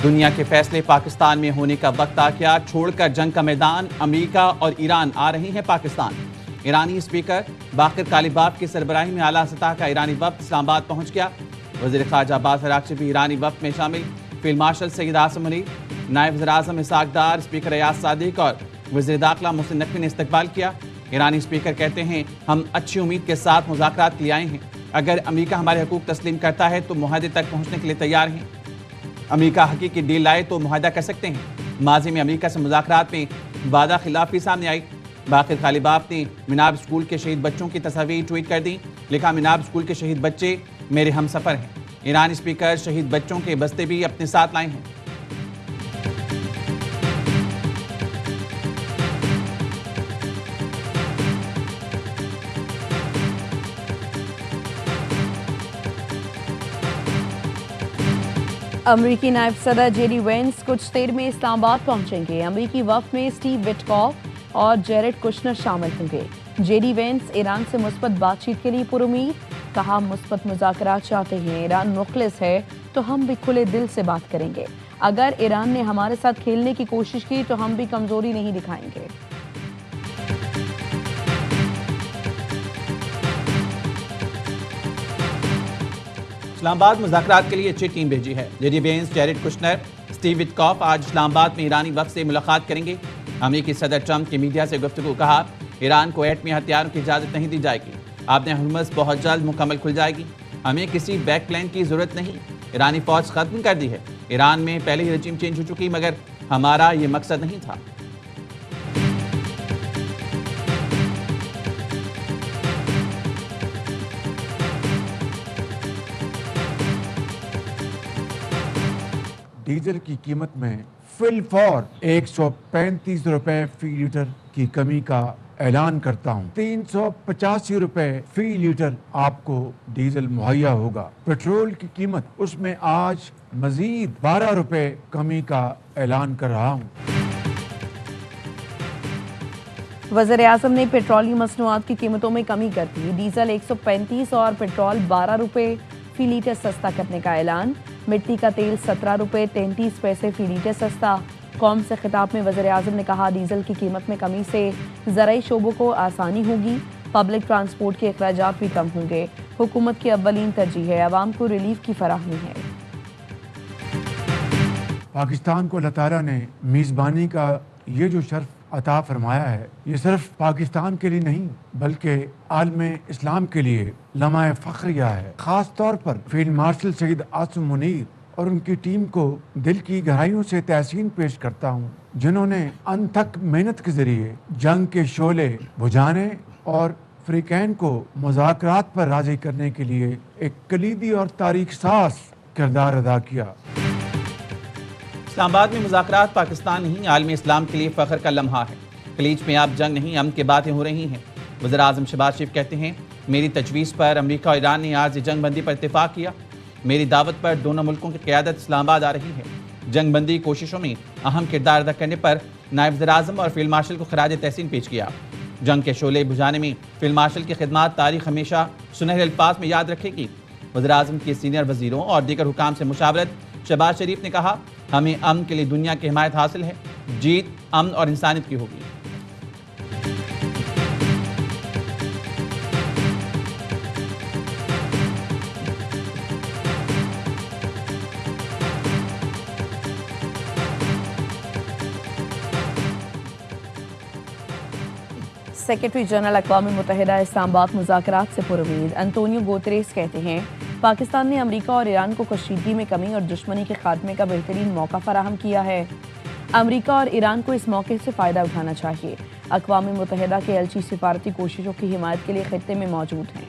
دنیا کے فیصلے پاکستان میں ہونے کا وقت آ گیا، چھوڑ کر جنگ کا میدان امریکہ اور ایران آ رہی ہیں پاکستان۔ ایرانی اسپیکر باقر کالباف کی سربراہی میں اعلیٰ سطح کا ایرانی وفد اسلام آباد پہنچ گیا۔ وزیر خارجہ عباس اراغچی بھی ایرانی وفد میں شامل۔ فیلڈ مارشل سید عاصم منیر، نائب وزیر اعظم اسحاق ڈار، اسپیکر ایاز صادق اور وزیر داخلہ محسن نقوی نے استقبال کیا۔ ایرانی اسپیکر کہتے ہیں، ہم اچھی امید کے ساتھ مذاکرات کے لیے آئے ہیں۔ اگر امریکہ ہمارے حقوق تسلیم کرتا ہے تو معاہدے تک پہنچنے کے لیے تیار ہیں۔ امریکہ حقیقی ڈیل لائے تو معاہدہ کر سکتے ہیں۔ ماضی میں امریکہ سے مذاکرات میں وعدہ خلافی سامنے آئی۔ باقر کالباف نے مناب اسکول کے شہید بچوں کی تصاویر ٹویٹ کر دیں، لکھا مناب اسکول کے شہید بچے میرے ہم سفر ہیں۔ ایرانی اسپیکر شہید بچوں کے بستے بھی اپنے ساتھ لائے ہیں۔ امریکی نائب صدر جے ڈی وینس کچھ دیر میں اسلام آباد پہنچیں گے۔ امریکی وفد میں اسٹیو وٹکاف اور جیرڈ کشنر شامل ہوں گے۔ جے ڈی وینس ایران سے مثبت بات چیت کے لیے پرامید، کہا مثبت مذاکرات چاہتے ہیں، ایران مخلص ہے تو ہم بھی کھلے دل سے بات کریں گے۔ اگر ایران نے ہمارے ساتھ کھیلنے کی کوشش کی تو ہم بھی کمزوری نہیں دکھائیں گے۔ اسلام آباد مذاکرات کے لیے اچھی ٹیم بھیجی ہے۔ J D Vance, Jared Kushner, Steve Witkoff آج اسلام آباد میں ایرانی وفد سے ملاقات کریں گے۔ امریکی صدر ٹرمپ کی میڈیا سے گفتگو، کہا ایران کو ایٹمی ہتھیاروں کی اجازت نہیں دی جائے گی۔ آپ نے ہرمز بہت جلد مکمل کھل جائے گی، ہمیں کسی بیک پلان کی ضرورت نہیں۔ ایرانی فوج ختم کر دی ہے۔ ایران میں پہلے ہی رجیم چینج ہو چکی، مگر ہمارا یہ مقصد نہیں تھا۔ ڈیزل کی قیمت میں فی الفور 135 روپے فی لیٹر کی کمی کا اعلان کرتا ہوں۔ 385 روپے فی لیٹر آپ کو ڈیزل مہیا ہوگا۔ پیٹرول کی قیمت اس میں آج مزید 12 روپے کمی کا اعلان کر رہا ہوں۔ وزیر اعظم نے پیٹرولیمی مصنوعات کی قیمتوں میں کمی کر دی۔ ڈیزل 135 اور پیٹرول 12 روپے فی لیٹر سستا کرنے کا اعلان۔ مٹی کا تیل 17 روپے 33 پیسے فی لیٹر سستا۔ قوم سے خطاب میں وزیر اعظم نے کہا ڈیزل کی قیمت میں کمی سے زرعی شعبوں کو آسانی ہوگی، پبلک ٹرانسپورٹ کے اخراجات بھی کم ہوں گے۔ حکومت کی اولین ترجیح ہے عوام کو ریلیف کی فراہمی ہے۔ پاکستان کو اللہ تعالیٰ نے میزبانی کا یہ جو شرف عطا فرمایا ہے، یہ صرف پاکستان کے لیے نہیں بلکہ عالم اسلام کے لیے لمحہ فخریہ ہے۔ خاص طور پر فیلڈ مارشل سید عاصم منیر اور ان کی ٹیم کو دل کی گہرائیوں سے تحسین پیش کرتا ہوں، جنہوں نے انتھک محنت کے ذریعے جنگ کے شعلے بجھانے اور فریقین کو مذاکرات پر راضی کرنے کے لیے ایک کلیدی اور تاریخ ساز کردار ادا کیا۔ اسلام آباد میں مذاکرات پاکستان نہیں عالم اسلام کے لیے فخر کا لمحہ ہے۔ خلیج میں اب جنگ نہیں، امن کی باتیں ہو رہی ہیں۔ وزیر اعظم شہباز شریف کہتے ہیں، میری تجویز پر امریکہ اور ایران نے آج جنگ بندی پر اتفاق کیا۔ میری دعوت پر دونوں ملکوں کی قیادت اسلام آباد آ رہی ہے۔ جنگ بندی کوششوں میں اہم کردار ادا کرنے پر نائب وزیر اعظم اور فیلڈ مارشل کو خراج تحسین پیش کیا۔ جنگ کے شعلے بجھانے میں فیلڈ مارشل کی خدمات تاریخ ہمیشہ سنہرے الفاظ میں یاد رکھے گی۔ وزیر اعظم کے سینئر وزیروں اور دیگر حکام سے مشاورت، شہباز شریف نے کہا، ہمیں امن کے لیے دنیا کی حمایت حاصل ہے، جیت امن اور انسانیت کی ہوگی۔ سیکرٹری جنرل اقوام متحدہ اسلام آباد مذاکرات سے پرامید۔ انتونیو گوتریس کہتے ہیں، پاکستان نے امریکہ اور ایران کو کشیدگی میں کمی اور دشمنی کے خاتمے کا بہترین موقع فراہم کیا ہے۔ امریکہ اور ایران کو اس موقع سے فائدہ اٹھانا چاہیے۔ اقوام متحدہ کے ایلچی سفارتی کوششوں کی حمایت کے لیے خطے میں موجود ہیں۔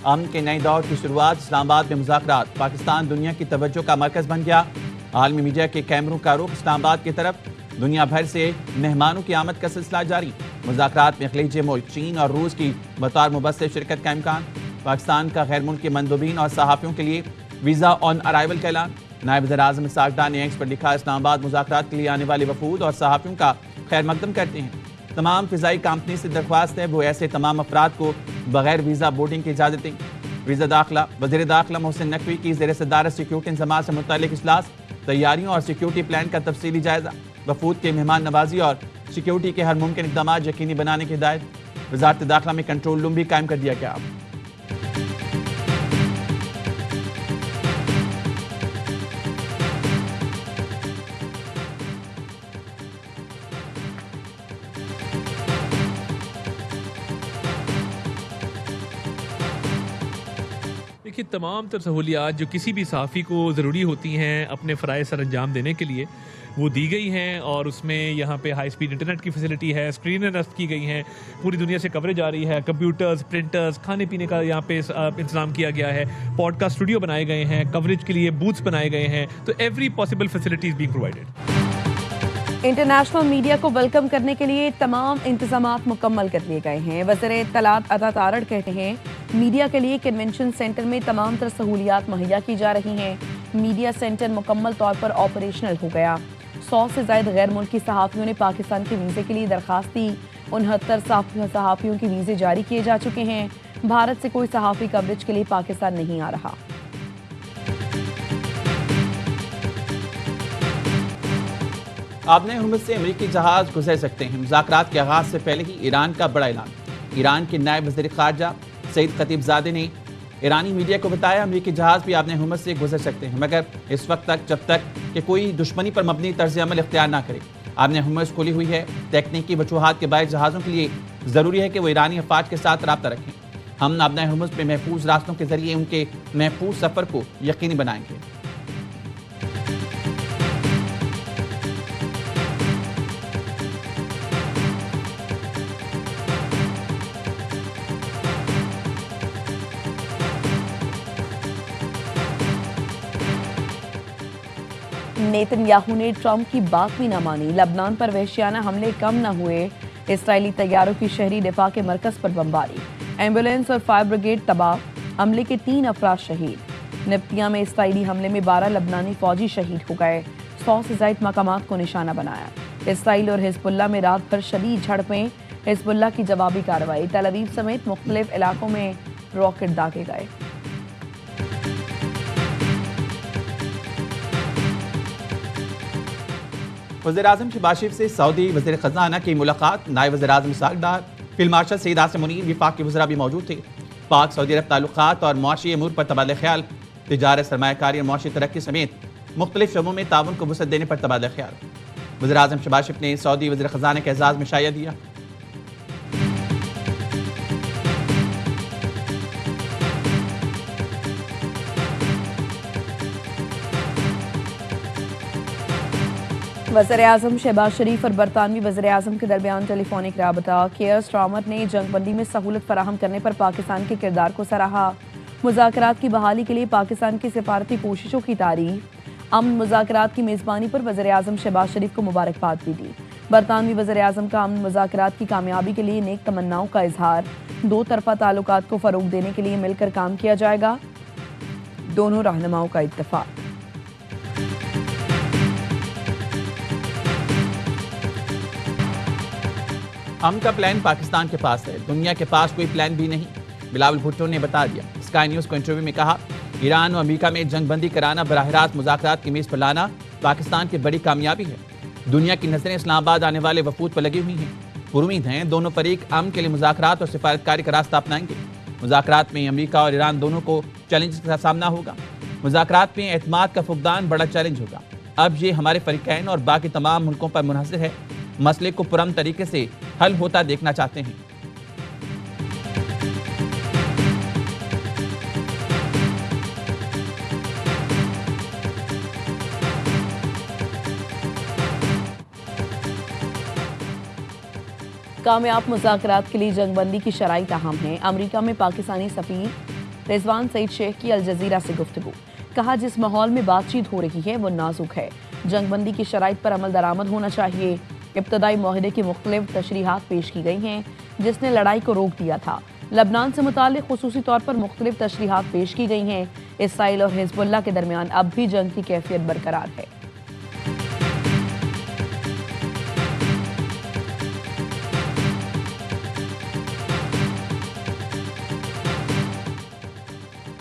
امن کے نئے دور کی شروعات، اسلام آباد میں مذاکرات، پاکستان دنیا کی توجہ کا مرکز بن گیا۔ عالمی میڈیا کے کیمروں کا رخ اسلام آباد کی طرف، دنیا بھر سے مہمانوں کی آمد کا سلسلہ جاری۔ مذاکرات میں خلیجی ملک چین اور روس کی بطور مبصر شرکت کا امکان۔ پاکستان کا غیر ملکی مندوبین اور صحافیوں کے لیے ویزا آن ارائیول کا اعلان۔ نائب وزیر اعظم اسحاق ڈار نے ایکس پر لکھا، اسلام آباد مذاکرات کے لیے آنے والے وفود اور صحافیوں کا خیر مقدم کرتے ہیں۔ تمام فضائی کمپنی سے درخواست ہے وہ ایسے تمام افراد کو بغیر ویزا بورڈنگ کی اجازت دیں۔ ویزا داخلہ وزیر داخلہ محسن نقوی کی زیر صدارت سیکیورٹی انضمام سے متعلق اجلاس، تیاریوں اور سیکیورٹی پلان کا تفصیلی جائزہ، وفود کے مہمان نوازی اور سیکیورٹی کے ہر ممکن اقدامات یقینی بنانے کی ہدایت۔ وزارت داخلہ میں کنٹرول روم بھی قائم کر دیا گیا۔ دیکھیے، تمام تر سہولیات جو کسی بھی صحافی کو ضروری ہوتی ہیں اپنے فرائض سر انجام دینے کے لیے، وہ دی گئی ہیں، اور اس میں یہاں پہ ہائی سپیڈ انٹرنیٹ کی فیسلٹی ہے، اسکرینیں نصب کی گئی ہیں، پوری دنیا سے کوریج آ رہی ہے، کمپیوٹرز، پرنٹرز، کھانے پینے کا یہاں پہ انتظام کیا گیا ہے، پوڈ کاسٹ اسٹوڈیو بنائے گئے ہیں، کوریج کے لیے بوتھس بنائے گئے ہیں، تو every possible facility is being provided. International media کو ویلکم کرنے کے لیے تمام انتظامات مکمل کر لیے گئے ہیں۔ وزیر اطلاعات عطا تارڑ کہتے ہیں میڈیا کے لیے کنونشن سینٹر میں تمام تر سہولیات مہیا کی جا رہی ہیں۔ میڈیا سینٹر مکمل طور پر آپریشنل ہو گیا۔ 100 سے زائد غیر ملکی صحافیوں نے پاکستان کے ویزے کے لیے درخواست دی۔ 69 صحافیوں کے ویزے جاری کیے جا چکے ہیں۔ بھارت سے کوئی صحافی کوریج کے لیے پاکستان نہیں آ رہا۔ آبنۂ ہرمز سے امریکی جہاز گزر سکتے ہیں۔ مذاکرات کے آغاز سے پہلے ہی ایران کا بڑا اعلان۔ ایران کے نائب وزیر خارجہ سعید خطیب زادے نے ایرانی میڈیا کو بتایا امریکی جہاز بھی آبنۂ ہرمز سے گزر سکتے ہیں، مگر اس وقت تک جب تک کہ کوئی دشمنی پر مبنی طرز عمل اختیار نہ کرے۔ آبنۂ ہرمز کھلی ہوئی ہے۔ تکنیکی وجوہات کے باعث جہازوں کے لیے ضروری ہے کہ وہ ایرانی افواج کے ساتھ رابطہ رکھیں۔ ہم آبنۂ ہرمز پہ محفوظ راستوں کے ذریعے ان کے محفوظ سفر کو یقینی بنائیں گے۔ نیتن یاہو نے ٹرمپ کی بات بھی نہ مانی۔ لبنان پر وحشیانہ حملے کم نہ ہوئے۔ اسرائیلی طیاروں کی شہری دفاع کے مرکز پر بمباری۔ ایمبولینس اور فائر بریگیڈ تباہ۔ حملے کے 3 افراد شہید۔ نبطیہ میں اسرائیلی حملے میں 12 لبنانی فوجی شہید ہو گئے۔ 100 سے زائد مقامات کو نشانہ بنایا۔ اسرائیل اور حزب اللہ میں رات بھر شدید جھڑپیں۔ حزب اللہ کی جوابی کارروائی۔ تل ابیب سمیت مختلف علاقوں میں راکٹ داغے گئے۔ وزیراعظم شہباز شریف سے سعودی وزیر خزانہ کی ملاقات۔ نائب وزیر اعظم اسحاق ڈار، فیلڈ مارشل سعید عاصم منیر، وفاق کے وزراء بھی موجود تھے۔ پاک سعودی عرب تعلقات اور معاشی امور پر تبادلہ خیال۔ تجارت، سرمایہ کاری اور معاشی ترقی سمیت مختلف شعبوں میں تعاون کو وسعت دینے پر تبادلہ خیال۔ وزیر اعظم شہباز شریف نے سعودی وزیر خزانہ کے اعزاز میں شائع دیا۔ وزیر اعظم شہباز شریف اور برطانوی وزیر اعظم کے درمیان ٹیلی فونک رابطہ۔ کیئر سٹارمر نے جنگ بندی میں سہولت فراہم کرنے پر پاکستان کے کردار کو سراہا۔ مذاکرات کی بحالی کے لیے پاکستان کی سفارتی کوششوں کی تعریف۔ امن مذاکرات کی میزبانی پر وزیر اعظم شہباز شریف کو مبارکباد بھی دی۔ برطانوی وزیر اعظم کا امن مذاکرات کی کامیابی کے لیے نیک تمناؤں کا اظہار۔ 2 طرفہ تعلقات کو فروغ دینے کے لیے مل کر کام کیا جائے گا، دونوں رہنماؤں کا اتفاق۔ امن کا پلان پاکستان کے پاس ہے، دنیا کے پاس کوئی پلان بھی نہیں، بلاول بھٹو نے بتا دیا۔ اسکائی نیوز کو انٹرویو میں کہا، ایران اور امریکہ میں جنگ بندی کرانا، براہ راست مذاکرات کی میز پر لانا پاکستان کی بڑی کامیابی ہے۔ دنیا کی نظریں اسلام آباد آنے والے وفود پر لگی ہوئی ہیں۔ پرامید ہیں دونوں فریق امن کے لیے مذاکرات اور سفارتکاری کا راستہ اپنائیں گے۔ مذاکرات میں امریکہ اور ایران دونوں کو چیلنج کا سامنا ہوگا۔ مذاکرات میں اعتماد کا فقدان بڑا چیلنج ہوگا۔ اب یہ ہمارے فریقین اور باقی تمام ملکوں پر منحصر ہے۔ مسئلے کو پرامن طریقے سے حل ہوتا دیکھنا چاہتے ہیں۔ کامیاب مذاکرات کے لیے جنگ بندی کی شرائط اہم ہیں۔ امریکہ میں پاکستانی سفیر رضوان سعید شیخ کی الجزیرہ سے گفتگو۔ کہا جس ماحول میں بات چیت ہو رہی ہے وہ نازک ہے، جنگ بندی کی شرائط پر عمل درآمد ہونا چاہیے۔ ابتدائی معاہدے کی مختلف تشریحات پیش کی گئی ہیں جس نے لڑائی کو روک دیا تھا۔ لبنان سے متعلق خصوصی طور پر مختلف تشریحات پیش کی گئی ہیں۔ اسرائیل اور حزب اللہ کے درمیان اب بھی جنگ کی کیفیت برقرار ہے۔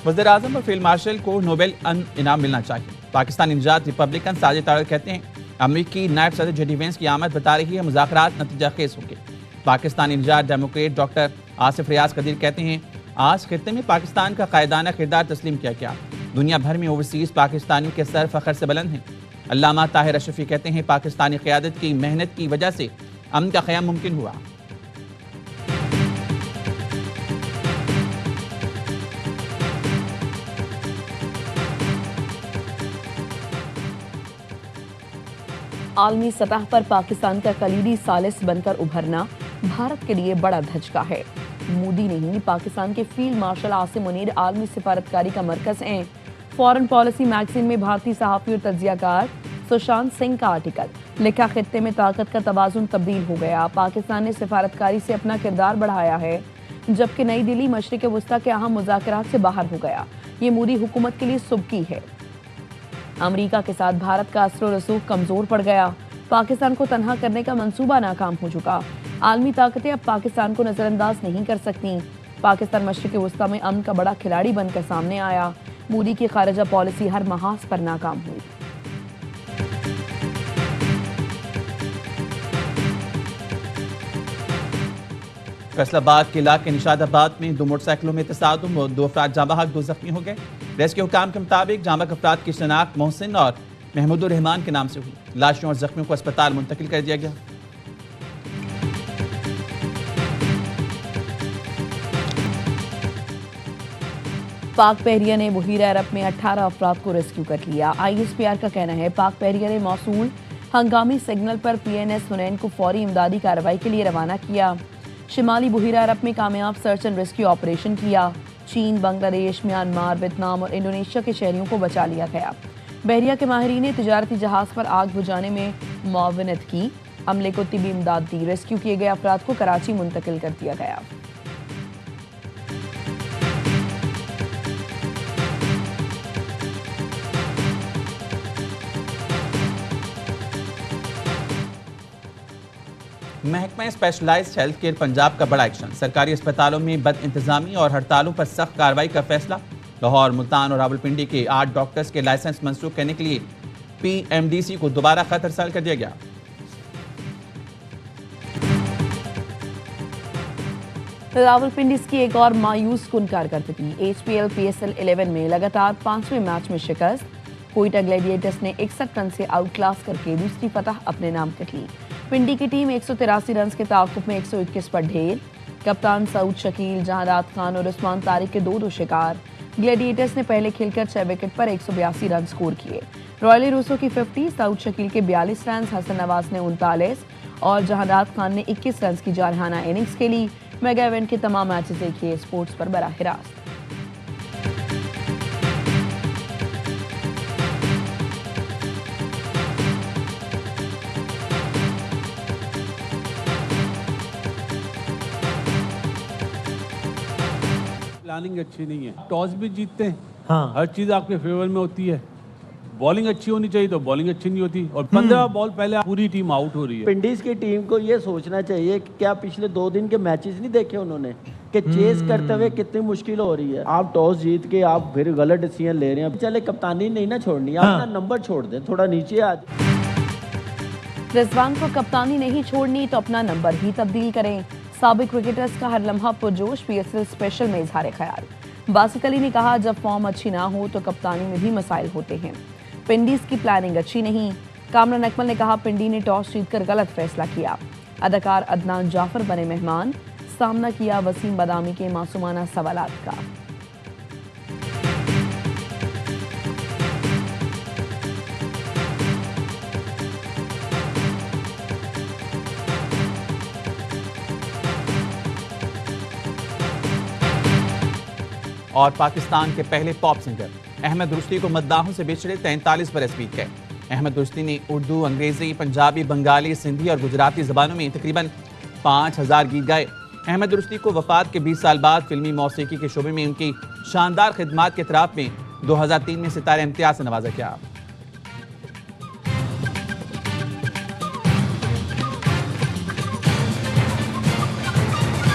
وزیر اعظم اور فیلڈ مارشل کو نوبل انعام ملنا چاہیے. پاکستانی نژاد ریپبلکن ساجد طارق کہتے ہیں امریکی نائب صدر جے ڈی وینس کی آمد بتا رہی ہے مذاکرات نتیجہ خیز ہوں گے. پاکستانی نژاد ڈیموکریٹ ڈاکٹر آصف ریاض قدیر کہتے ہیں آج خطے میں پاکستان کا قائدانہ کردار تسلیم کیا گیا. دنیا بھر میں اوورسیز پاکستانیوں کے سر فخر سے بلند ہیں. علامہ طاہر اشرفی کہتے ہیں پاکستانی قیادت کی محنت کی وجہ سے امن کا قیام ممکن ہوا. عالمی سطح پر پاکستان کا کلیدی ثالث بن کر ابھرنا بھارت کے لیے بڑا دھچکا ہے. مودی نہیں پاکستان کے فیلڈ مارشل عاصم منیر عالمی سفارتکاری کا مرکز ہیں. فارن پالیسی میگزین میں بھارتی صحافی اور تجزیہ کار سشانت سنگھ کا آرٹیکل لکھا خطے میں طاقت کا توازن تبدیل ہو گیا. پاکستان نے سفارتکاری سے اپنا کردار بڑھایا ہے جبکہ نئی دلی مشرق وسطیٰ کے اہم مذاکرات سے باہر ہو گیا. یہ مودی حکومت کے لیے سبکی ہے. امریکہ کے ساتھ بھارت کا اثر و رسوخ کمزور پڑ گیا. پاکستان کو تنہا کرنے کا منصوبہ ناکام ہو چکا. عالمی طاقتیں اب پاکستان کو نظر انداز نہیں کر سکتی. پاکستان مشرق وسطیٰ میں امن کا بڑا کھلاڑی بن کر سامنے آیا. مودی کی خارجہ پالیسی ہر محاذ پر ناکام ہوئی. فیصل آباد کے علاقے نشاد آباد میں 2 موٹر سائیکلوں میں تصادم اور 2 افراد جاں بحق 2 زخمی ہو گئے. ریسکیو حکام کے مطابق جاں بحق افراد کی شناخت محسن اور محمود الرحمان کے نام سے ہوئی. لاشوں اور زخمیوں کو اسپتال منتقل کر دیا گیا. پاک بحریہ نے بحیرہ عرب میں 18 افراد کو ریسکیو کر لیا. ISPR کا کہنا ہے پاک بحریہ نے موصول ہنگامی سگنل پر PNS حنین کو فوری امدادی کارروائی کے لیے روانہ کیا. شمالی بحیرہ عرب میں کامیاب سرچ اینڈ ریسکیو آپریشن کیا. چین، بنگلہ دیش، میانمار، ویتنام اور انڈونیشیا کے شہریوں کو بچا لیا گیا. بحریہ کے ماہرین نے تجارتی جہاز پر آگ بجھانے میں معاونت کی. عملے کو طبی امداد دی. ریسکیو کیے گئے افراد کو کراچی منتقل کر دیا گیا. محکمہ اسپیشلائزڈ ہیلتھ کیئر پنجاب کا بڑا ایکشن. سرکاری اسپتالوں میں بد انتظامی اور ہڑتالوں پر سخت کارروائی کا فیصلہ. لاہور، ملتان اور راولپنڈی کے 8 ڈاکٹرز کے لائسنس منسوخ کرنے کے لیے PMDC کو دوبارہ خط ارسال کر دیا گیا. راولپنڈی کی ایک اور مایوس کن کارکردگی. HPL PSL 11 میں لگاتار 5ویں میچ میں شکست. کوئٹہ گلیڈیٹرز نے 61 رن سے آؤٹ کلاس کر کے دوسری فتح اپنے نام کر لی. پنڈی کی ٹیم 183 رنز کے تعاقب میں 121 پر ڈھیر. کپتان سعود شکیل، جہانرات خان اور عثمان طارق کے 2 شکار. گلیڈیٹرز نے پہلے کھیل کر 6 وکٹ پر 182 رن سکور کیے. رائلی روسو کی 50، سعود شکیل کے 42 رنز، حسن نواز نے 39 اور جہانرات خان نے 21 رنز کی جارحانہ اننگز کھیلی. میگا ایونٹ کے تمام میچز دیکھیے سپورٹس پر براہ راست. پلاننگ اچھی نہیں ہے. ٹاس بھی جیتتے ہیں. ہر چیز آپ کے فیور میں ہوتی ہے. بالنگ اچھی ہونی چاہیے تو بالنگ اچھی نہیں ہوتی اور 15 بال پہلے پوری ٹیم آؤٹ ہو رہی ہے. پنڈیز کی ٹیم کو یہ سوچنا چاہیے کہ کیا پچھلے 2 دن کے میچز نہیں دیکھے انہوں نے کہ چیز کرتے ہوئے کتنی مشکل ہو رہی ہے. آپ ٹاس جیت کے آپ پھر غلط ڈیسیژن لے رہے ہیں. چلے کپتانی نہیں نہ چھوڑنی, آپ اپنا نمبر چھوڑ دیں, تھوڑا نیچے آ جائیں. رضوان کو کپتانی نہیں چھوڑنی تو اپنا نمبر ہی تبدیل کریں. سابق کرکٹرز کا ہر لمحہ پرجوش PSL اسپیشل میں اظہار خیال. باسط علی نے کہا جب فارم اچھی نہ ہو تو کپتانی میں بھی مسائل ہوتے ہیں. پنڈیز کی پلاننگ اچھی نہیں. کامران اکمل نے کہا پنڈی نے ٹاس جیت کر غلط فیصلہ کیا. اداکار عدنان جعفر بنے مہمان. سامنا کیا وسیم بادامی کے معصومانہ سوالات کا. اور پاکستان کے پہلے پاپ سنگر احمد رشدی کو مداحوں سے بچھڑے 43 برس بیت گئے. احمد رشدی نے اردو، انگریزی، پنجابی، بنگالی، سندھی اور گجراتی زبانوں میں تقریباً 5000 گیت گائے. احمد رشدی کو وفات کے 20 سال بعد فلمی موسیقی کے شعبے میں ان کی شاندار خدمات کے اعتراف میں 2003 میں ستارہ امتیاز سے نوازا گیا.